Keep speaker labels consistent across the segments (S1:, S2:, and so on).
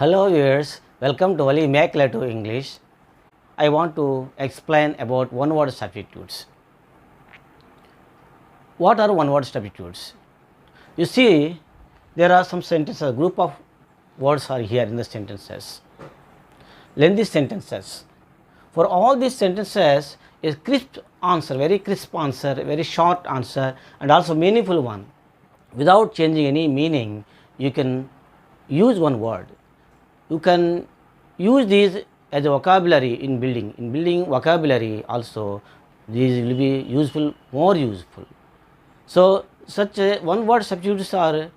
S1: Hello viewers, welcome to Wali Make Letter English. I want to explain about one word substitutes. What are one word substitutes? You see, there are some sentences, a group of words are here in the sentences. Lengthy sentences. For all these sentences, a crisp answer, very short answer, and also meaningful one. Without changing any meaning, you can use one word. You can use these as a vocabulary in building. In building vocabulary also, these will be useful, more useful. So, such one word substitutes are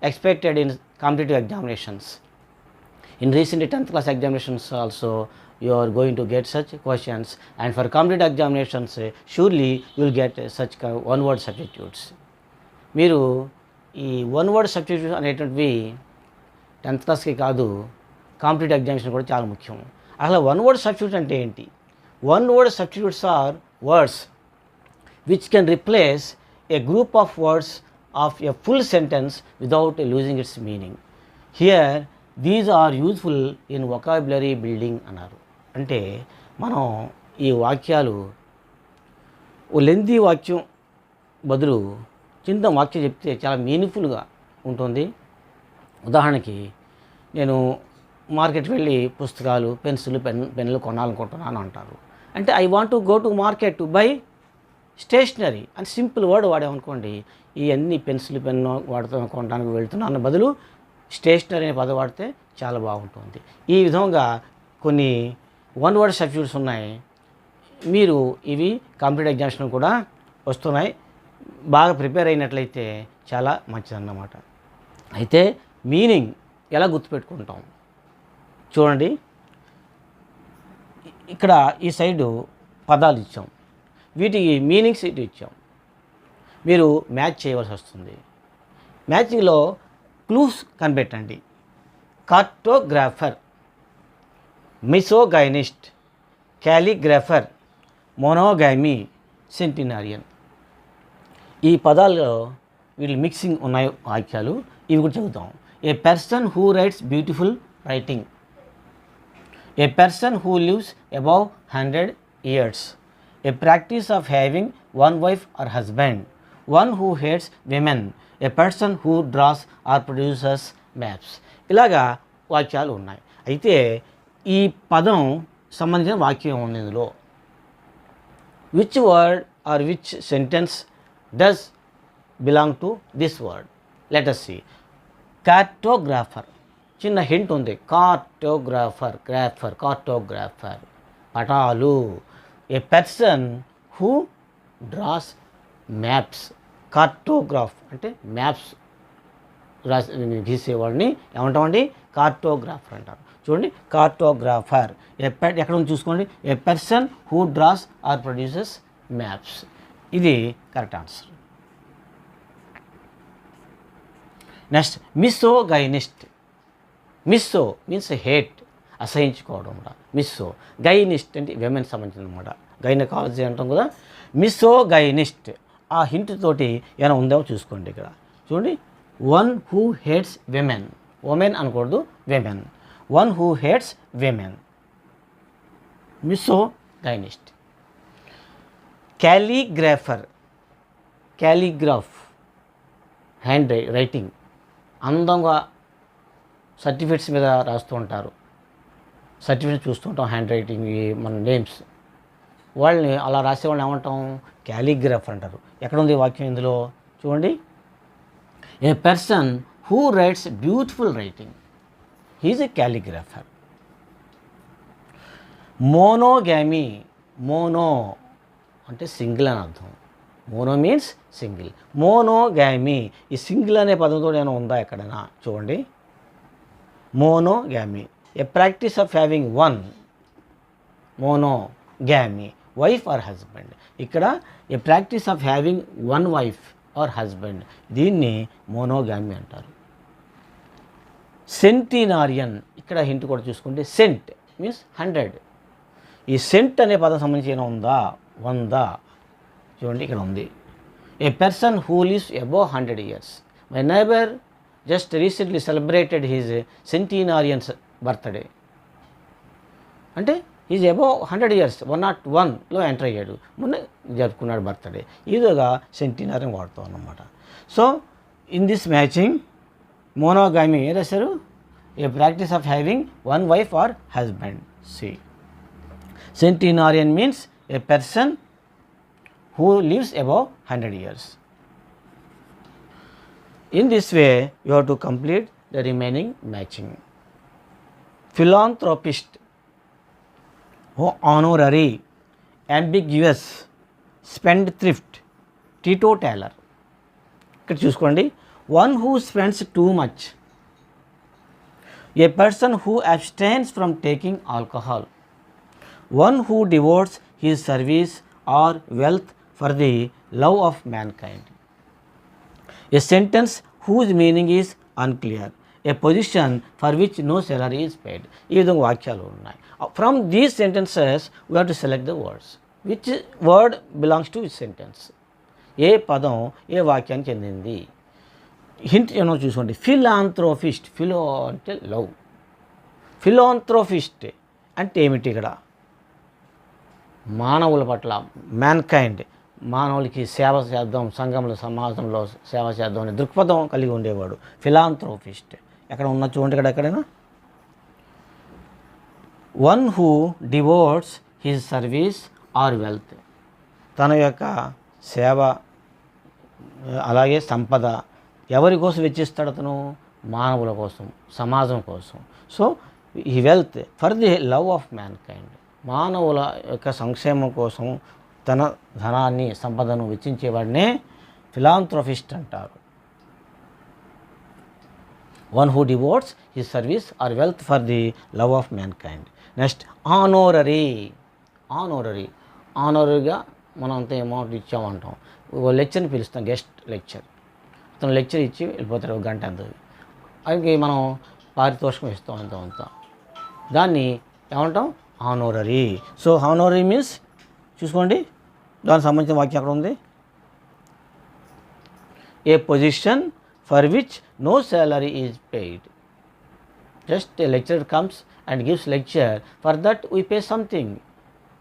S1: expected in competitive examinations. In recent 10th class examinations also, you are going to get such questions, and for competitive examinations, surely you will get such one word substitutes. మీరు ఈ one word substitutes అనేటువంటివి 10th క్లాస్కి కాదు, competitive examination కూడా చాలా ముఖ్యం. అసలు one word substitute అంటే ఏంటి? One word substitutes are words which can replace a group of words of a full sentence without losing its meaning. Here these are useful in vocabulary building అన్నారు. అంటే మనం ఈ వాక్యాలు ఓ లెంతీ వాక్యం బదులు చిన్న వాక్యం చెప్తే చాలా మీనింగ్ఫుల్గా ఉంటుంది. ఉదాహరణకి, నేను మార్కెట్కి వెళ్ళి పుస్తకాలు, పెన్నులు కొనాలనుకుంటున్నాను అంటారు. అంటే I want to go to market to buy stationery అని సింపుల్ వర్డ్ వాడామనుకోండి, ఈ అన్ని పెన్ను కొనడానికి వెళ్తున్నాను బదులు స్టేషనరీ అనే పదం వాడితే చాలా బాగుంటుంది. ఈ విధంగా కొన్ని వన్ వర్డ్ సబ్స్టిట్యూట్స్ ఉన్నాయి. మీరు ఇవి కాంపిటేటివ్ ఎగ్జామినేషన్ కూడా వస్తున్నాయి. బాగా ప్రిపేర్ అయినట్లయితే చాలా మంచిదన్నమాట. అయితే మీనింగ్ ఎలా గుర్తుపెట్టుకుంటాం చూడండి. ఇక్కడ ఈ సైడు పదాలు ఇచ్చాం, వీటికి మీనింగ్స్ ఇటు ఇచ్చాం. మీరు మ్యాచ్ చేయవలసి వస్తుంది. మ్యాచింగ్లో క్లూస్ కనిపెట్టండి. Cartographer, misogynist, calligrapher, monogamy, centenarian. ఈ పదాల్లో వీళ్ళు మిక్సింగ్ ఉన్నాయి వాక్యాలు. ఇవి కూడా చదువుతాం. A person who writes beautiful writing, a person who lives above 100 years, a practice of having one wife or husband, one who hates women, a person who draws or producers maps. ఇలాగా వాక్యాలు ఉన్నాయి. అయితే ఈ పదం సంబంధించిన వాక్యం ఉంది ఇందులో. Which word or which sentence does belong to this word? Let us see. Cartographer, చిన్న హింట్ ఉంది. కార్టోగ్రాఫర్, కార్టోగ్రాఫర్, పటాలు. ఏ పర్సన్ హూ డ్రాస్ మ్యాప్స్. కార్టోగ్రాఫ్ అంటే మ్యాప్స్ గీసేవాడిని ఏమంటామండి? కార్టోగ్రాఫర్ అంటారు. చూడండి, కార్టోగ్రాఫర్. ఎక్కడ ఉంది చూసుకోండి. A person who draws or produces maps. ఇది correct answer. Next, misogynist. Miso means hate, అసహించుకోవడం అనమాట. మిస్సో. గైనిస్ట్ అంటే విమెన్ సంబంధించిన అనమాట. గైనకాలజీ అంటాం కదా. మిసోగైనిస్ట్. ఆ హింట్ తోటి ఏమైనా ఉందేమో చూసుకోండి. ఇక్కడ చూడండి, one who hates women. Women అనకూడదు, women. One who hates women, misogynist. Calligrapher, calligraph hand writing. అందంగా సర్టిఫికేట్స్ మీద రాస్తూ ఉంటారు. సర్టిఫికేట్స్ చూస్తూ ఉంటాం, హ్యాండ్ రైటింగ్, మన నేమ్స్. వాళ్ళని అలా రాసేవాళ్ళని ఏమంటాం? క్యాలిగ్రాఫర్ అంటారు. ఎక్కడ ఉంది వాక్యం ఇందులో చూడండి. A person who writes beautiful writing, he's a calligrapher. Monogamy. Mono అంటే సింగిల్ అని అర్థం. Mono means single. మోనోగామీ. ఈ సింగిల్ అనే పదంతో ఏమైనా ఉందా ఎక్కడైనా చూడండి. Monogamy. A practice of having one. Monogamy, wife or husband. ఇక్కడ a practice of having one wife or husband, దీన్ని మోనోగామీ అంటారు. సెంటినారియన్. ఇక్కడ హింట్ కూడా చూసుకుంటే, సెంట్ మీన్స్ 100. ఈ సెంట్ అనే పదం సంబంధించి ఏమైనా ఉందా? 100. చూడండి, ఇక్కడ ఉంది. A person who lives above 100 years. My neighbour just recently celebrated his centenarian birthday. అంటే ఈజ్ అబౌవ్ 100 years, 101లో ఎంటర్ అయ్యాడు, మొన్న జరుపుకున్నాడు బర్త్డే. ఈ విధంగా సెంటీనారియన్ వాడుతాం అన్నమాట. So in this matching monogamy ఏం రాశారు? A practice of having one wife or husband. C centenarian means a person who lives above 100 years. In this way, you have to complete the remaining matching. Philanthropist, honorary, ambiguous, spendthrift, teetotaler. ఇక్కడ చూసుకోండి, one who spends too much, a person who abstains from taking alcohol, one who devotes his service or wealth for the love of mankind. A sentence whose meaning is unclear. A position for which no salary is paid. ఈ విధంగా వాక్యాలు ఉన్నాయి. From these sentences we have to select the words. Which word belongs to which sentence? ఏ పదం ఏ వాక్యానికి చెందింది? Hint ఏమో చూసుకోండి. ఫిలాంథ్రోఫిస్ట్, ఫిలో అంటే లవ్, ఫిలాంథ్రోఫిస్ట్ అంటే ఏమిటి? ఇక్కడ మానవుల పట్ల, మ్యాన్కైండ్, మానవులకి సేవ చేద్దాం, సంఘంలో సమాజంలో సేవ చేద్దాం అనే దృక్పథం కలిగి ఉండేవాడు ఫిలాంథ్రోఫిస్ట్. ఎక్కడ ఉన్న చూడండి, ఇక్కడ ఎక్కడైనా. One who devotes his service or wealth, తన యొక్క సేవ అలాగే సంపద ఎవరి కోసం వెచ్చిస్తాడు అతను? మానవుల కోసం, సమాజం కోసం. సో ఈ wealth for the love of mankind, మానవుల యొక్క సంక్షేమం కోసం తన ధనాన్ని, సంపదను వెచ్చించేవాడినే ఫిలాంథ్రోఫిస్ట్ అంటారు. One who devotes his service or wealth for the love of mankind. Next honorary. ఆనరీగా మనం అంత అమౌంట్ ఇచ్చామంటాం. లెక్చర్ని పిలుస్తాం, గెస్ట్ లెక్చర్. అతను లెక్చర్ ఇచ్చి వెళ్ళిపోతారు, ఒక గంట అంత. అది మనం పారితోషికం ఇస్తాం అంత. దాన్ని ఏమంటాం? ఆనోరరీ. సో ఆనోరరీ మీన్స్ చూసుకోండి, దానికి సంబంధించిన వాక్యం అక్కడ ఉంది. A position for which no salary is paid. Just a lecturer comes and gives lecture, for that we pay something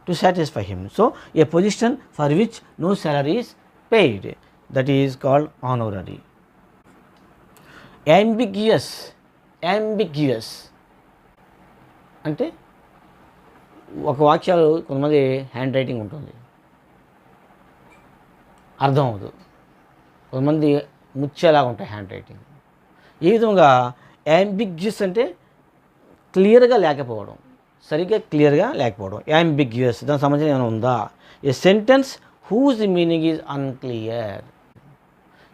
S1: to satisfy him. So a position for which no salary is paid, that is called honorary. ambiguous అంటే ఒక వాక్యాలు కొంతమంది hand writing ఉంటుంది, అర్థం అవ్వదు. కొంతమంది ముచ్చేలాగా ఉంటాయి hand writing. ఈ విధంగా యాంబిగ్యూస్ అంటే క్లియర్గా లేకపోవడం, సరిగ్గా క్లియర్గా లేకపోవడం. యాంబిగ్యూస్ దానికి సంబంధించిన ఏమైనా ఉందా? A sentence whose meaning is unclear.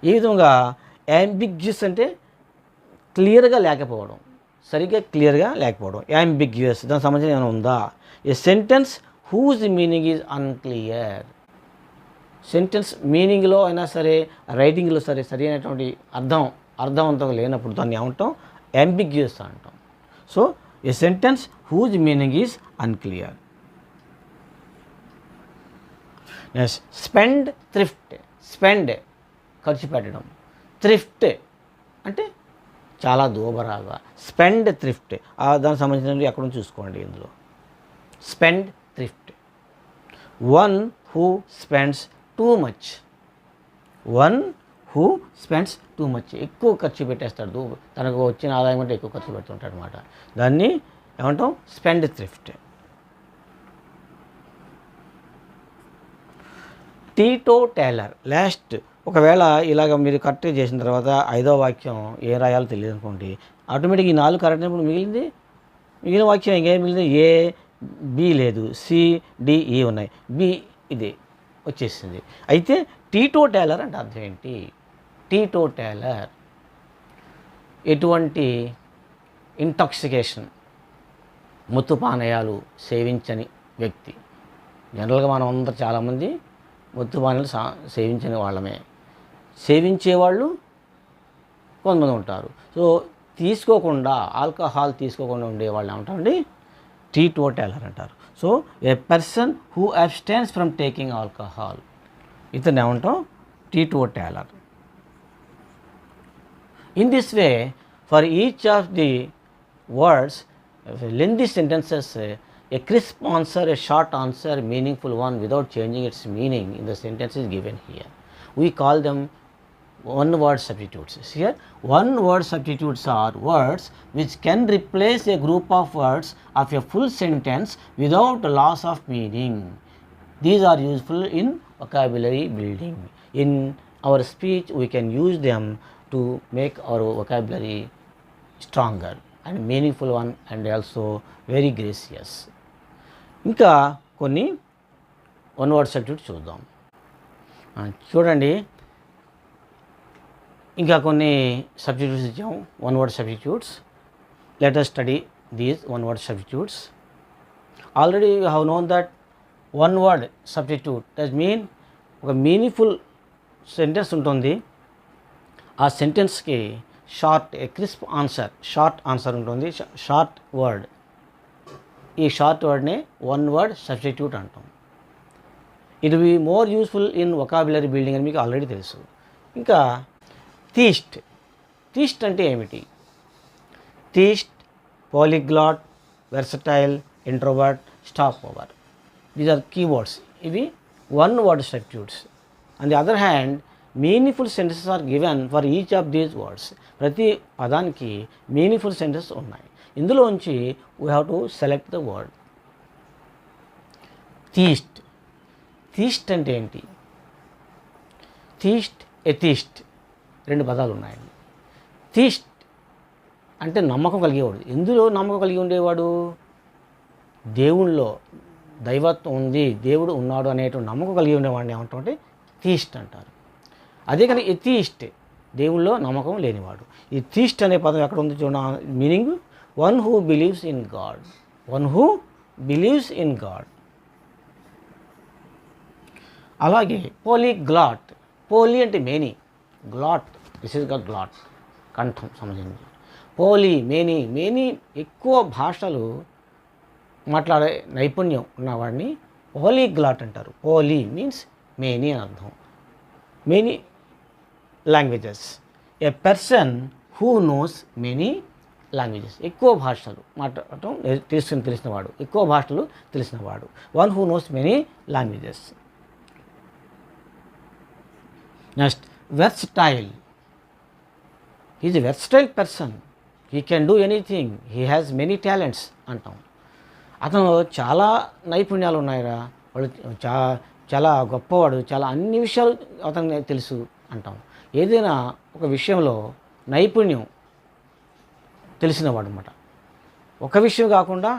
S1: ఈ విధంగా యాంబిగ్యూస్ అంటే క్లియర్గా లేకపోవడం, సరిగ్గా క్లియర్గా లేకపోవడం. యాంబిగ్యూస్ దానికి సంబంధించిన ఏమైనా ఉందా? A sentence whose meaning is unclear. Sentence మీనింగ్లో అయినా సరే, రైటింగ్లో సరే సరి అయినటువంటి అర్థవంతంగా లేనప్పుడు దాన్ని ఏమంటాం? యాంబిగ్యూస్ అంటాం. So a sentence whose meaning is unclear. Next spendthrift. Spend ఖర్చు పెట్టడం, థ్రిఫ్ట్ అంటే చాలా దూబరాగా. స్పెండ్ థ్రిఫ్ట్ దానికి సంబంధించినవి ఎక్కడ చూసుకోండి ఇందులో. Spend thrift. One who spends too much. One who spends too much, ఎక్కువ ఖర్చు పెట్టేస్తాడు, తనకు వచ్చిన ఆదాయం అంటే ఎక్కువ ఖర్చు పెడుతుంటాడు అనమాట. దాన్ని ఏమంటాం? Spend thrift. టీటోటైలర్. లాస్ట్ ఒకవేళ ఇలాగ మీరు కరెక్ట్గా చేసిన తర్వాత 5వ వాక్యం ఏ రాయాలో తెలియదు అనుకోండి, ఆటోమేటిక్ ఈ 4 కరెక్ట్ అయినప్పుడు మిగిలిన వాక్యం ఇంకేం మిగిలింది? ఏ, బి లేదు, సి, డి, ఈ ఉన్నాయి, బి ఇది వచ్చేసింది. అయితే టీటోటైలర్ అంటే అర్థం ఏంటి? టీటోటైలర్ ఎటువంటి ఇంటాక్సికేషన్, మత్తుపానీయాలు సేవించని వ్యక్తి. జనరల్గా మనం అందరూ చాలామంది మత్తుపానీయాలు సేవించని వాళ్ళమే. సేవించేవాళ్ళు కొంతమంది ఉంటారు. సో తీసుకోకుండా, ఆల్కహాల్ తీసుకోకుండా ఉండేవాళ్ళు ఏమంటారండి? టీటోటైలర్ అంటారు. So a person who abstains from taking alcohol, ఇతను ఏమంటాం? టీటోటైలర్. In this way, for each of the words, lengthy sentences, a crisp answer, a short answer, meaningful one without changing its meaning in the sentence is given here. We call them one word substitutes. Here, one word substitutes are words which can replace a group of words of a full sentence without loss of meaning. These are useful in vocabulary building. In our speech, we can use them to make our vocabulary stronger and meaningful one and also very gracious. ఇంకా కొన్ని one word substitute చూద్దాం. చూడండి, ఇంకా కొన్ని substitutes ఇచ్చాం, one word substitutes. Let us study these one word substitutes. Already you have known that one word substitute does mean ఒక meaningful sentence ఉంటుంది, ఆ సెంటెన్స్కి short a crisp answer, short answer ఉంటుంది, షార్ట్ వర్డ్. ఈ short వర్డ్నే one word substitute అంటాం. It be more useful in vocabulary building అని మీకు ఆల్రెడీ తెలుసు. ఇంకా థీస్ట్. థీస్ట్ అంటే ఏమిటి? Theist, polyglot, versatile, introvert, stopover. These are keywords. ఇవి one word substitutes. On the other hand, meaningful sentences are given for each of these words. ప్రతి పదానికి meaningful sentences ఉన్నాయి. ఇందులోంచి we have to select the word. Theist. Theist అంటే ఏంటి? Theist, atheist, రెండు పదాలు ఉన్నాయండి. థీస్ట్ అంటే నమ్మకం కలిగేవాడు. ఎందులో నమ్మకం కలిగి ఉండేవాడు? దేవుళ్ళలో దైవత్వం ఉంది, దేవుడు ఉన్నాడు అనేటువంటి నమ్మకం కలిగి ఉండేవాడిని ఏమంటామంటే థీస్ట్ అంటారు. అదే కానీ ఎథీస్ట్, దేవుళ్ళలో నమ్మకం లేనివాడు. ఈ థీస్ట్ అనే పదం ఎక్కడ ఉంది చూడండి. Meaning one who believes in God. One who believes in God. అలాగే పోలీగ్లాట్. పోలీ అంటే మేనీ, గ్లాట్, దిస్ ఇస్ గా గ్లాట్, కంఠం సంబంధించి. పోలీ, మేనీ. మేనీ ఎక్కువ భాషలు మాట్లాడే నైపుణ్యం ఉన్నవాడిని పోలీగ్లాట్ అంటారు. పోలీ మీన్స్ మేనీ అని అర్థం. Many languages. A person who knows many languages. ఎక్కువ భాషలు మాట్లాడటం తెలిసినవాడు, ఎక్కువ భాషలు తెలిసినవాడు. One who knows many languages. Next, versatile. Is a versatile person. He can do anything, he has many talents అంటాం. అతను చాలా నైపుణ్యాలు ఉన్నాయిరా, వాళ్ళు చాలా గొప్పవాడు, చాలా అన్ని విషయాలు అతనికి తెలుసు అంటాం. ఏదైనా ఒక విషయంలో నైపుణ్యం తెలిసినవాడు అన్నమాట. ఒక విషయం కాకుండా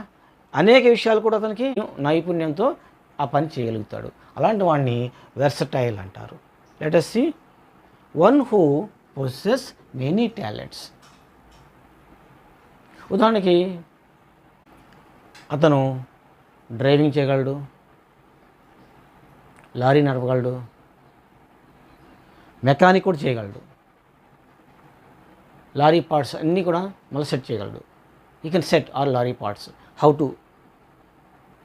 S1: అనేక విషయాలు కూడా అతనికి నైపుణ్యంతో ఆ పని చేయగలుగుతాడు. అలాంటి వాడిని వెర్సటైల్ అంటారు. Let us see one who possesses many talents. ఉదాహరణకి అతను డ్రైవింగ్ చేయగలడు, లారీ నడపగలడు, మెకానిక్ కూడా చేయగలడు, లారీ పార్ట్స్ అన్నీ కూడా మళ్ళీ సెట్ చేయగలడు. You can set all lorry parts, how to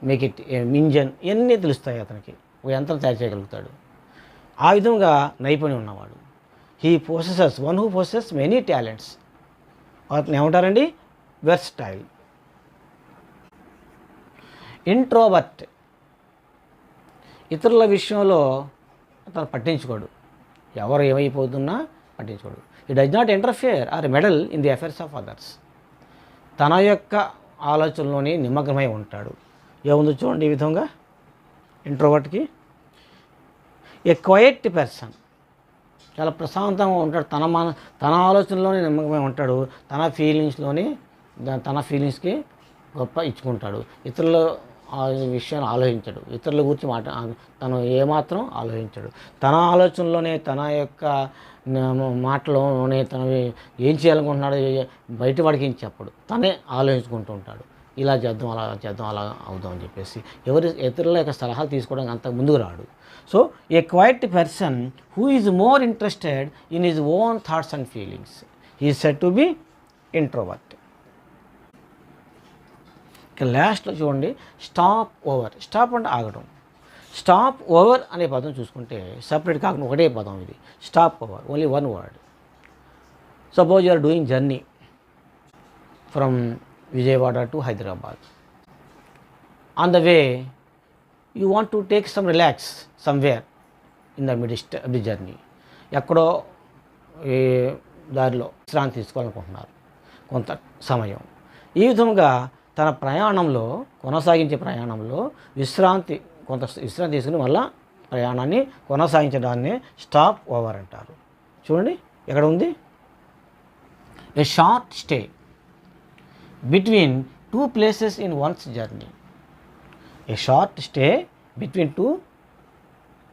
S1: make it engine, ఇవన్నీ తెలుస్తాయి అతనికి. ఒక యంత్రం తయారు చేయగలుగుతాడు. ఆ విధంగా నైపుణ్యం ఉన్నవాడు. He possesses, one who possesses many talents. అతను ఏమంటారండి? వెర్సటైల్. ఇంట్రోవర్ట్. ఇతరుల విషయంలో అతను పట్టించుకోడు, ఎవరు ఏమైపోతున్నా పట్టించుకోడు. He does not interfere or meddle in the affairs of others. తన యొక్క ఆలోచనలోనే నిమగ్నమై ఉంటాడు. ఏముందో చూడండి ఈ విధంగా ఇంట్రోవర్ట్కి. ఏ క్వైట్ పర్సన్. చాలా ప్రశాంతంగా ఉంటాడు, తన ఆలోచనలోనే నిమగ్నమై ఉంటాడు, తన ఫీలింగ్స్కి గొప్ప ఇచ్చుకుంటాడు. ఇతరుల విషయాన్ని ఆలోచించడు, ఇతరుల గురించి తను ఏమాత్రం ఆలోచించడు. తన ఆలోచనలోనే, తన యొక్క మాటలోనే తను ఏం చేయాలనుకుంటున్నాడో బయట వాడికి ఏం చెప్పడు, తనే ఆలోచించుకుంటూ ఉంటాడు. ఇలా చేద్దాం, అలా చేద్దాం, అలా అవుదాం అని చెప్పేసి ఇతరుల యొక్క సలహాలు తీసుకోవడానికి అంత ముందుకు రాడు. So a quiet person who is more interested in his own thoughts and feelings, he is said to be introvert. ఇక లాస్ట్లో చూడండి, స్టాప్ ఓవర్. స్టాప్ అంటే ఆగడం. స్టాప్ ఓవర్ అనే పదం చూసుకుంటే సపరేట్ కాకుండా ఒకటే పదం ఇది. Stop over, only one word. Suppose you are doing journey from Vijayawada to Hyderabad. On the way, you want to take some relax somewhere in the midst of the journey. ఎక్కడో ఈ దారిలో విశ్రాంతి తీసుకోవాలనుకుంటున్నారు కొంత సమయం. ఈ విధంగా తన ప్రయాణంలో కొనసాగించే ప్రయాణంలో కొంత విశ్రాంతి తీసుకుని మళ్ళా ప్రయాణాన్ని కొనసాగించడాన్ని స్టాప్ ఓవర్ అంటారు. చూడండి ఎక్కడ ఉంది, a short stay between two places in one's journey. A short stay between two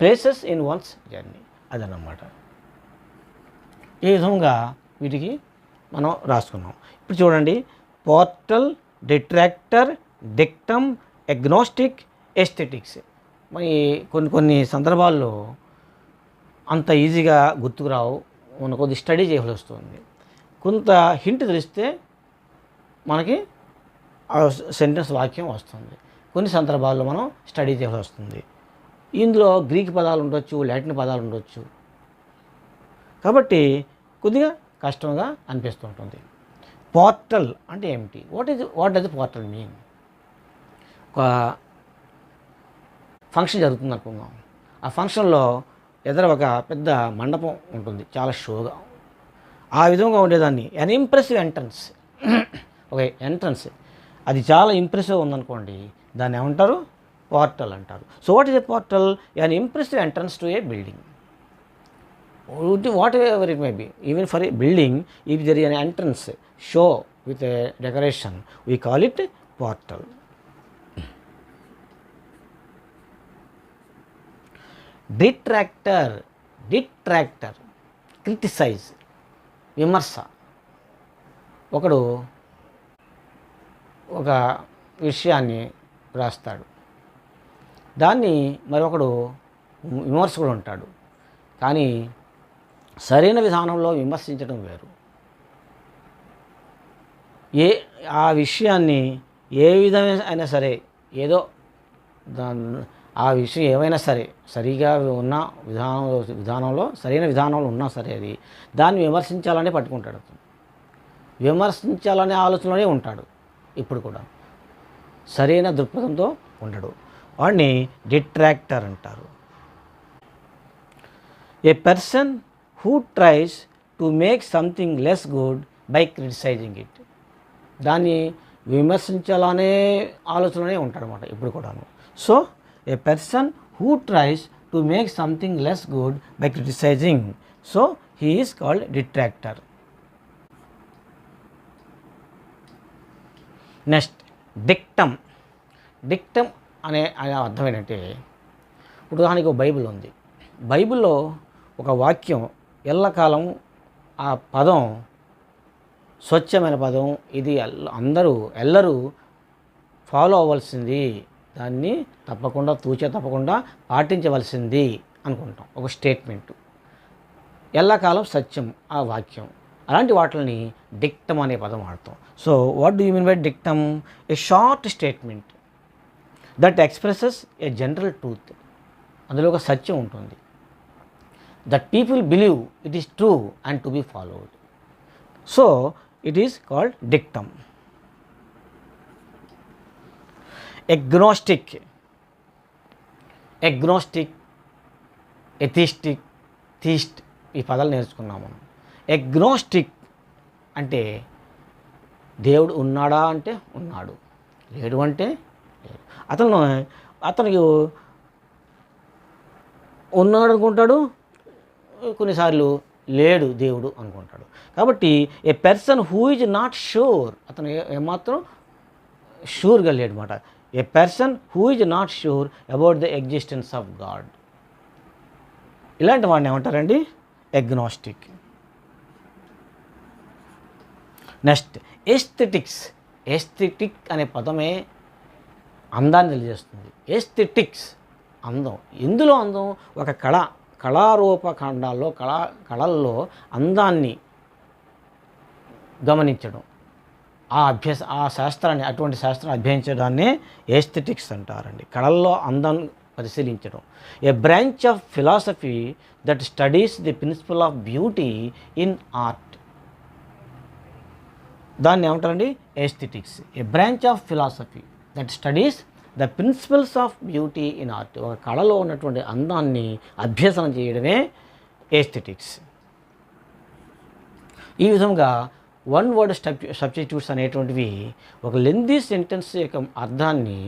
S1: places in one's journey అదన్నమాట. ఈ విధంగా వీటికి మనం రాసుకున్నాం. ఇప్పుడు చూడండి, portal, detractor, dictum, agnostic, aesthetics. మరి కొన్ని సందర్భాల్లో అంత ఈజీగా గుర్తుకు రావు, మన కొద్ది స్టడీ చేయాల్సి వస్తుంది. కొంత హింట్ తెలిస్తే మనకి ఆ సెంటెన్స్ వాక్యం వస్తుంది. కొన్ని సందర్భాల్లో మనం స్టడీ చేయాల్సి వస్తుంది. ఇందులో గ్రీక్ పదాలు ఉండొచ్చు, లాటిన్ పదాలు ఉండొచ్చు, కాబట్టి కొద్దిగా కష్టంగా అనిపిస్తుంటుంది. పోర్టల్ అంటే ఏమిటి? What does portal mean? ఒక ఫంక్షన్ జరుగుతుంది అనుకుందాం. ఆ ఫంక్షన్లో ఎదుర ఒక పెద్ద మండపం ఉంటుంది, చాలా షోగా. ఆ విధంగా ఉండేదాన్ని అన్ ఇంప్రెసివ్ ఎంట్రన్స్. ఒక ఎంట్రన్స్ అది చాలా ఇంప్రెసివ్ ఉందనుకోండి, దాన్ని ఏమంటారు? పోర్టల్ అంటారు. So what is a portal? An impressive entrance to A building. Whatever it may be, even for a building, if there is an entrance show with a decoration, we call it portal. Detractor, criticize, విమర్శ. ఒకడు ఒక విషయాన్ని రాస్తాడు, దాన్ని మరొకడు విమర్శకుడు ఉంటాడు. కానీ సరైన విధానంలో విమర్శించడం వేరు. ఆ విషయాన్ని ఏ విధమైన అయినా సరే, ఏదో ఆ విషయం ఏమైనా సరే సరిగా ఉన్న విధానంలో సరైన విధానంలో ఉన్నా సరే అది దాన్ని విమర్శించాలనే పట్టుకుంటాడు. విమర్శించాలనే ఆలోచనలోనే ఉంటాడు. ఇప్పుడు కూడా సరైన దృక్పథంతో ఉండడు. వాడిని డిట్రాక్టర్ అంటారు. ఏ person who tries to make something less good by criticizing it. దాన్ని విమర్శించాలనే ఆలోచననే ఉంటాడనమాట ఇప్పుడు కూడాను. So a person who tries to make something less good by criticising, so he is called detractor. Next dictum. Dictum అనే అర్థం ఏంటంటే, ఉదాహరణకి ఒక Bible ఉంది. బైబిల్లో ఒక వాక్యం ఎల్లకాలం ఆ పదం స్వచ్ఛమైన పదం, ఇది ఎల్లరూ ఫాలో అవ్వాల్సింది, దాన్ని తప్పకుండా పాటించవలసింది అనుకుంటాం. ఒక స్టేట్మెంటు ఎల్లకాలం సత్యం ఆ వాక్యం. అలాంటి వాటిని డిక్టమ్ అనే పదం వాడతాం. So what do you mean by dictum? A short statement that expresses a general truth. అందులో ఒక సత్యం ఉంటుంది, that people believe it is true and to be followed. So it is called dictum. Agnostic, atheistic, theist, ఈ పదాలు నేర్చుకున్నాము మనం. Agnostic అంటే దేవుడు ఉన్నాడా అంటే ఉన్నాడు, లేడు అంటే లేడు. అతనికి ఉన్నాడు అనుకుంటాడు, కొన్నిసార్లు లేడు దేవుడు అనుకుంటాడు. కాబట్టి a person who is not sure, అతను ఏమాత్రం షూర్గా లేడు అనమాట. A person who is not sure about the existence of God. ఇలాంటి వాడిని ఏమంటారండి? అగ్నోస్టిక్. Next aesthetics. ఎస్థెటిక్ అనే పదమే అందాన్ని తెలియజేస్తుంది. ఎస్థెటిక్స్ అందం. ఎందులో అందం? ఒక కళారూపకాండాల్లో కళల్లో అందాన్ని గమనించడం, ఆ శాస్త్రాన్ని, అటువంటి శాస్త్రాన్ని అభ్యసించడాన్నే ఎస్థెటిక్స్ అంటారండి. కళల్లో అందాన్ని పరిశీలించడం. A branch of philosophy that studies the principle of beauty in art. దాన్ని ఏమంటారండి? Aesthetics, a branch of philosophy that studies the principles of beauty in art. ఒక కళలో ఉన్నటువంటి అందాన్ని అభ్యసనం చేయడమే ఎస్థెటిక్స్. ఈ విధంగా వన్ వర్డ్ సబ్స్టిట్యూట్స్ అనేటువంటివి ఒక లెందీ సెంటెన్స్ యొక్క అర్థాన్ని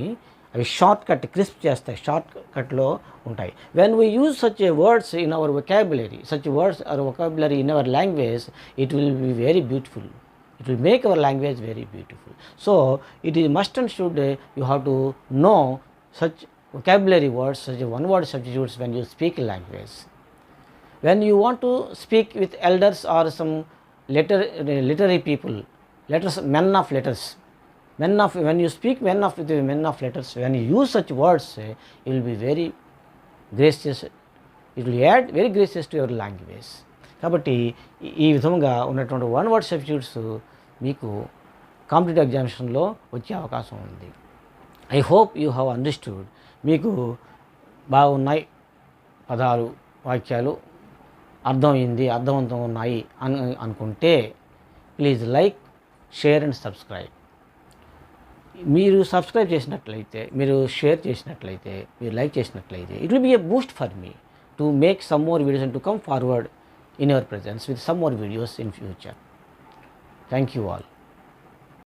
S1: అవి షార్ట్ కట్, క్రిస్ప్ చేస్తాయి, షార్ట్ కట్లో ఉంటాయి. When we use such a words in our vocabulary, such words are vocabulary in our language, it will be very beautiful. It will make our language very beautiful. So, it is must and should you have to know such vocabulary words, such one word substitutes when you speak a language. When you want to speak with elders or some literary people, men of letters, when you speak men of letters, when you use such words, it will be very gracious, it will add very gracious to your language. కాబట్టి ఈ విధంగా ఉన్నటువంటి one word substitutes మీకు competitive ఎగ్జామినేషన్లో వచ్చే అవకాశం ఉంది. I hope you have understood. మీకు బాగున్నాయి పదాలు, వాక్యాలు, అర్థవంతంగా ఉన్నాయి అనుకుంటే please like, share and subscribe. మీరు సబ్స్క్రైబ్ చేసినట్లయితే, మీరు షేర్ చేసినట్లయితే, మీరు లైక్ చేసినట్లయితే, it will B A Boost for me to make some more videos and to come forward in your presence with some more videos in future. Thank you all.